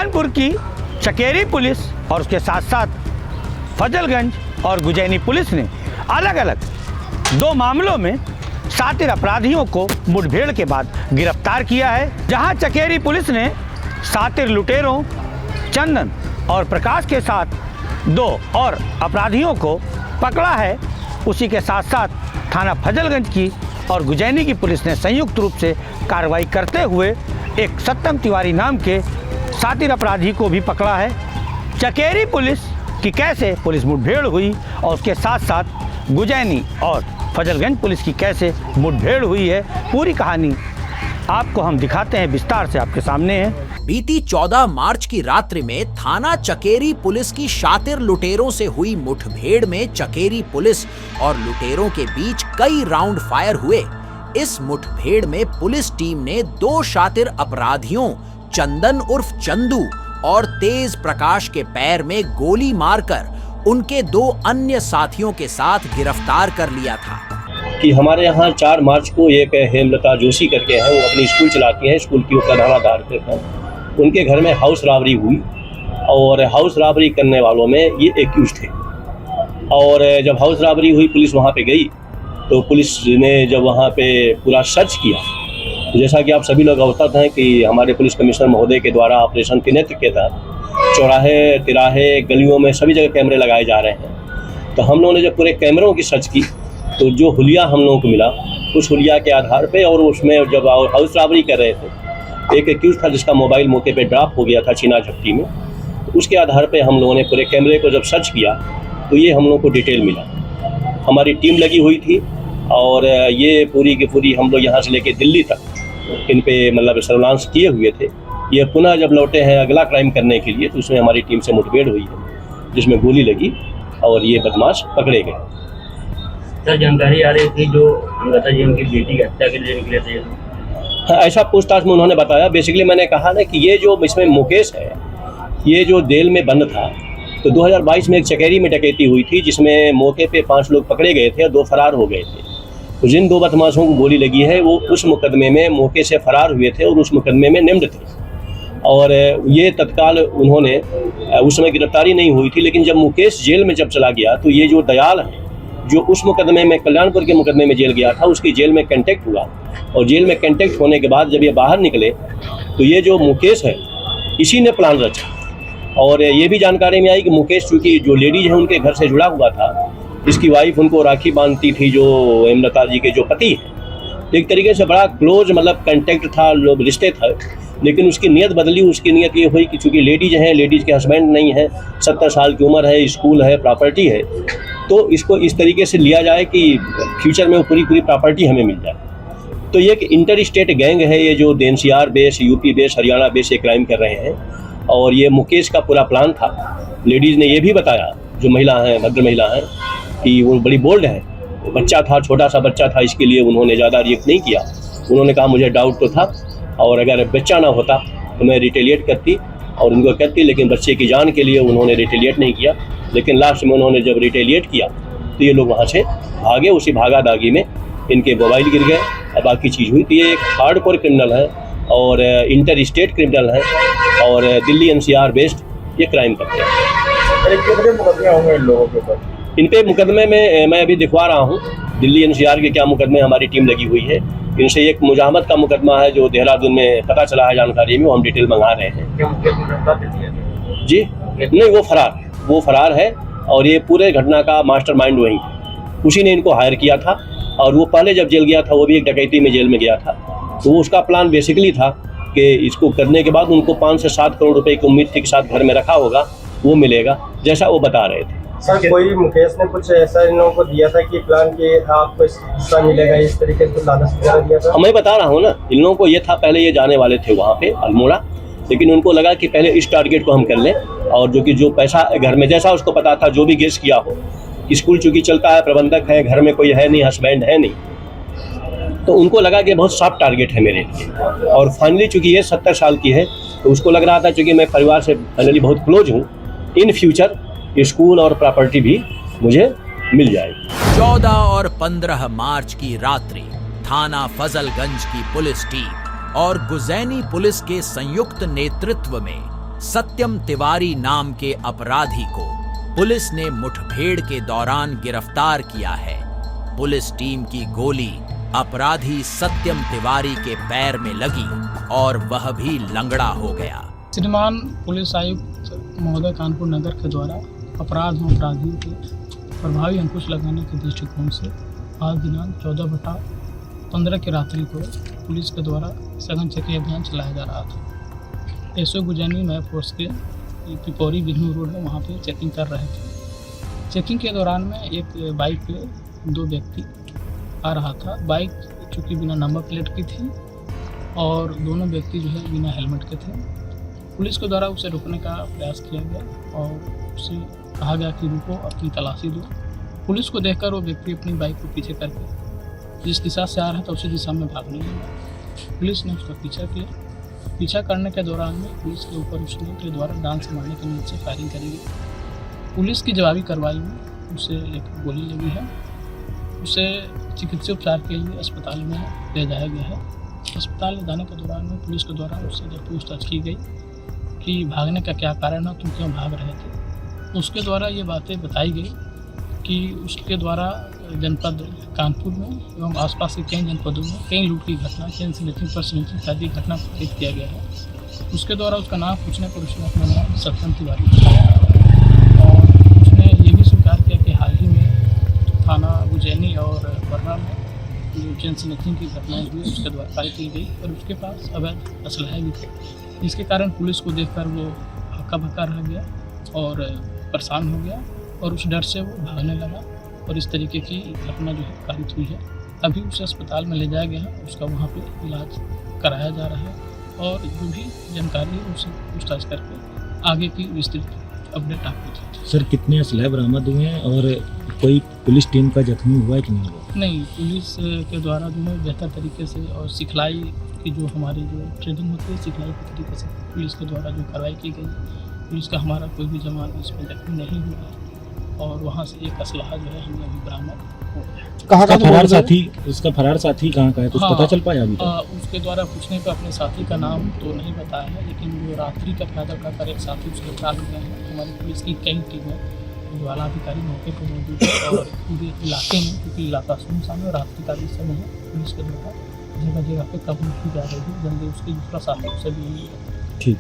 कल्याणपुर की चकेरी पुलिस और उसके साथ साथ फजलगंज और गुजैनी पुलिस ने अलग अलग 2 मामलों में शातिर अपराधियों को मुठभेड़ के बाद गिरफ्तार किया है। जहां चकेरी पुलिस ने शातिर लुटेरों चंदन और प्रकाश के साथ 2 और अपराधियों को पकड़ा है, उसी के साथ साथ थाना फजलगंज की और गुजैनी की पुलिस ने संयुक्त रूप से कार्रवाई करते हुए एक सत्यम तिवारी नाम के शातिर अपराधी को भी पकड़ा है। चकेरी पुलिस की कैसे पुलिस मुठभेड़ हुई और उसके साथ साथ गुजैनी और फजलगंज पुलिस की कैसे मुठभेड़ हुई है, पूरी कहानी आपको हम दिखाते हैं, विस्तार से आपके सामने है। बीती 14 मार्च की रात्रि में थाना चकेरी पुलिस की शातिर लुटेरों से हुई मुठभेड़ में चकेरी पुलिस और लुटेरों के बीच कई राउंड फायर हुए। इस मुठभेड़ में पुलिस टीम ने 2 शातिर अपराधियों चंदन उर्फ चंदू और तेज प्रकाश के पैर में गोली मारकर उनके 2 अन्य साथियों के साथ गिरफ्तार कर लिया था। कि हमारे यहाँ 4 मार्च को एक हेमलता जोशी करके हैं, वो अपनी स्कूल चलाती हैं, स्कूल की वो प्रधानाधार हैं। उनके घर में हाउस रॉबरी हुई और हाउस रॉबरी करने वालों में ये एक्यूज थे। और जब हाउस रॉबरी हुई, पुलिस वहाँ पे गई, तो पुलिस ने जब वहाँ पे पूरा सर्च किया, तो जैसा कि आप सभी लोग अवगत हैं कि हमारे पुलिस कमिश्नर महोदय के द्वारा ऑपरेशन के नेतृत्व के तहत चौराहे तिराहे गलियों में सभी जगह कैमरे लगाए जा रहे हैं। तो हम लोगों ने जब पूरे कैमरों की सर्च की, तो जो हुलिया हम लोगों को मिला, उस हुलिया के आधार पे और उसमें जब हाउस रॉबरी कर रहे थे, एक एक्यूज था जिसका मोबाइल मौके पे ड्रॉप हो गया था चीना झपटी में, तो उसके आधार पे हम लोगों ने पूरे कैमरे को जब सर्च किया तो ये हम लोगों को डिटेल मिला। हमारी टीम लगी हुई थी और ये पूरी की पूरी हम लोग यहाँ से लेके दिल्ली तक इन पे मतलब सर्विलांस किए हुए थे। ये पुनः जब लौटे हैं अगला क्राइम करने के लिए, तो उसमें हमारी टीम से मुठभेड़ हुई है जिसमें गोली लगी और ये बदमाश पकड़े गए। सर, जानकारी आ रही थी जो हमलता जी उनकी बेटी की हत्या के लिए निकले थे। हाँ, ऐसा पूछताछ में उन्होंने बताया। बेसिकली मैंने कहा ना कि ये जो इसमें मुकेश है, ये जो जेल में बंद था, तो 2022 में एक चकेरी में डकैती हुई थी जिसमें मौके पे 5 लोग पकड़े गए थे और 2 फरार हो गए थे। तो जिन 2 बदमाशों को गोली लगी है वो उस मुकदमे में मौके से फरार हुए थे और उस मुकदमे में निम्न थे। और ये तत्काल उन्होंने उस समय गिरफ्तारी नहीं हुई थी, लेकिन जब मुकेश जेल में जब चला गया तो ये जो दयाल है जो उस मुकदमे में कल्याणपुर के मुकदमे में जेल गया था, उसकी जेल में कंटेक्ट हुआ और जेल में कंटेक्ट होने के बाद जब ये बाहर निकले तो ये जो मुकेश है इसी ने प्लान रचा। और ये भी जानकारी में आई कि मुकेश चूँकि जो लेडीज है उनके घर से जुड़ा हुआ था, इसकी वाइफ उनको राखी बांधती थी जो हेमलता जी के जो पति हैं, तो एक तरीके से बड़ा क्लोज मतलब कंटेक्ट था, लोग रिश्ते थे। लेकिन उसकी नीयत बदली। उसकी नीयत ये हुई कि चूँकि लेडीज हैं, लेडीज़ के हस्बैंड नहीं है, 70 साल की उम्र है, स्कूल है, प्रॉपर्टी है, तो इसको इस तरीके से लिया जाए कि फ्यूचर में वो पूरी प्रॉपर्टी हमें मिल जाए। तो ये एक इंटर स्टेट गैंग है, ये जो NCR base, UP base, Haryana base ये क्राइम कर रहे हैं। और ये मुकेश का पूरा प्लान था। लेडीज़ ने ये भी बताया, जो महिला हैं, भद्र महिला हैं, कि वो बड़ी बोल्ड है। बच्चा था, छोटा सा बच्चा था, इसके लिए उन्होंने ज़्यादा रिएक्ट नहीं किया। उन्होंने कहा मुझे डाउट तो था और अगर बच्चा ना होता तो मैं रिटेलिएट करती और उनको कहती, लेकिन बच्चे की जान के लिए उन्होंने रिटेलिएट नहीं किया। लेकिन लास्ट में उन्होंने जब रिटेलिएट किया तो ये लोग वहाँ से भागे। उसी भागा दागी में इनके मोबाइल गिर गए और बाकी चीज़ हुई। तो ये एक हार्डकोर क्रिमिनल है और इंटर स्टेट क्रिमिनल है और दिल्ली एनसीआर बेस्ड ये क्राइम करते हैं। कितने मुकदमे होंगे इन लोगों के ऊपर? इन पे मुकदमे में मैं अभी दिखवा रहा हूँ दिल्ली एनसीआर के क्या मुकदमे हमारी टीम लगी हुई है। इनसे एक मुजाहमत का मुकदमा है जो देहरादून में पता चला है जानकारी में, वो हम डिटेल मंगा रहे हैं। जी नहीं, वो फरार है और ये पूरे घटना का मास्टरमाइंड वही, उसी ने इनको हायर किया था। और वो पहले जब जेल गया था वो भी एक डकैती में जेल में गया था। तो उसका प्लान बेसिकली था कि इसको करने के बाद उनको 5 से 7 करोड़ रुपए की उम्मीद थी कि साथ घर में रखा होगा, वो मिलेगा, जैसा वो बता रहे थे। सर, कोई मुकेश ने कुछ ऐसा इन लोगों को दिया था कि प्लान के आपको हिस्सा मिलेगा, इस तरीके से लालच दिया था? मैं बता रहा हूँ ना, इन लोगों को ये था, पहले ये जाने वाले थे वहाँ पे अल्मोड़ा, लेकिन उनको लगा कि पहले इस टारगेट को हम कर लें और जो पैसा घर में जैसा उसको पता था, जो भी गेस किया हो, स्कूल चूँकि चलता है, प्रबंधक है, घर में कोई है नहीं, हस्बैंड है नहीं, तो उनको लगा कि बहुत सॉफ्ट टारगेट है मेरे लिए। और फाइनली चूँकि ये 70 साल की है तो उसको लग रहा था चूँकि मैं परिवार से फाइनली बहुत क्लोज हूँ, इन फ्यूचर स्कूल और प्रॉपर्टी भी मुझे मिल जाएगी। 14 और 15 मार्च की रात्रि थाना फजलगंज की पुलिस टीम और गुजैनी पुलिस के संयुक्त नेतृत्व में सत्यम तिवारी नाम के अपराधी को पुलिस ने मुठभेड़ के दौरान गिरफ्तार किया है। पुलिस टीम की गोली अपराधी सत्यम तिवारी के पैर में लगी और वह भी लंगड़ा हो गया। श्रीमान पुलिस आयुक्त महोदय कानपुर नगर के द्वारा अपराध व अपराधियों के प्रभावी अंकुश लगाने के दृष्टिकोण से आज दिनांक 14/15 की रात्रि को पुलिस के द्वारा सघन चेकिंग अभियान चलाया जा रहा था। एसओ गुजैनी नए फोर्स के पिपौरी बिजनू रोड में वहाँ पे चेकिंग कर रहे थे। चेकिंग के दौरान में एक बाइक पे 2 व्यक्ति आ रहा था। बाइक चूँकि बिना नंबर प्लेट की थी और दोनों व्यक्ति जो है बिना हेलमेट के थे। पुलिस के द्वारा उसे रोकने का प्रयास किया गया और उसे कहा गया कि रुको, अपनी तलाशी दो। पुलिस को देखकर वो व्यक्ति अपनी बाइक को पीछे करके जिस दिशा से आ रहा था उसी दिशा में भागने लगा। पुलिस ने उसका पीछा किया। पीछा करने के दौरान में पुलिस के ऊपर उसके द्वारा डांस मारने के नीचे फायरिंग करी गई। पुलिस की जवाबी कार्रवाई में उसे एक गोली लगी है। उसे चिकित्सा उपचार के लिए अस्पताल में ले जाया गया है। अस्पताल ले जाने के दौरान में पुलिस के द्वारा उससे जब पूछताछ की गई कि भागने का क्या कारण है, तुम क्यों भाग रहे थे, उसके द्वारा ये बातें बताई गई कि उसके द्वारा जनपद कानपुर में एवं आसपास के कई जनपदों में कई लूट की घटना, चेन स्नैचिंग पर स्नैचिंग आदि घटना घटित किया गया है। उसके द्वारा उसका नाम पूछने पर उसने अपना नाम सत्यम तिवारी बताया और उसने ये भी स्वीकार किया कि हाल ही में थाना गुजैनी और बर्रा में जो चेन स्नैचिंग की घटनाएँ हुई उसके द्वारा कार्य की गई और उसके पास अवैध असलहे भी थे, जिसके कारण पुलिस को देखकर वो हक्का बक्का रह गया और परेशान हो गया और उस डर से वो भागने लगा और इस तरीके की घटना जो है कारित हुई है। अभी उसे अस्पताल में ले जाया गया है, उसका वहाँ पे इलाज कराया जा रहा है और जो भी जानकारी है उससे पूछताछ करके आगे की विस्तृत अपडेट आपको दें। सर, कितने असलहे बरामद हुए हैं और कोई पुलिस टीम का जख्मी हुआ है कि नहीं हुआ? नहीं, पुलिस के द्वारा जो है बेहतर तरीके से और सिखलाई की जो हमारी जो ट्रेनिंग होती है, सिखलाई के तरीके से पुलिस के द्वारा जो कार्रवाई की गई, पुलिस का हमारा कोई भी जवान इसमें जख्मी नहीं हुआ है और वहाँ से एक असलहा जो है हमें अभी बरामद हो गया। कहाँ का फरार साथी? उसका फरार साथी कहाँ का है, कुछ पता चल पाया अभी तक? उसके द्वारा पूछने पर अपने साथी का नाम तो नहीं बताया है, लेकिन जो रात्रि का फायदा उठाकर एक साथी उसके साथ गए हैं। हमारी पुलिस की कई टीमें जो आला अधिकारी मौके पर मौजूद है और पूरे इलाके में, क्योंकि इलाका सुनसान है, रात्रि का भी समय है, पुलिस के द्वारा जगह जगह पे कवर की जा रही है। जल्दी उसके दूसरा साथी उसे भी ठीक।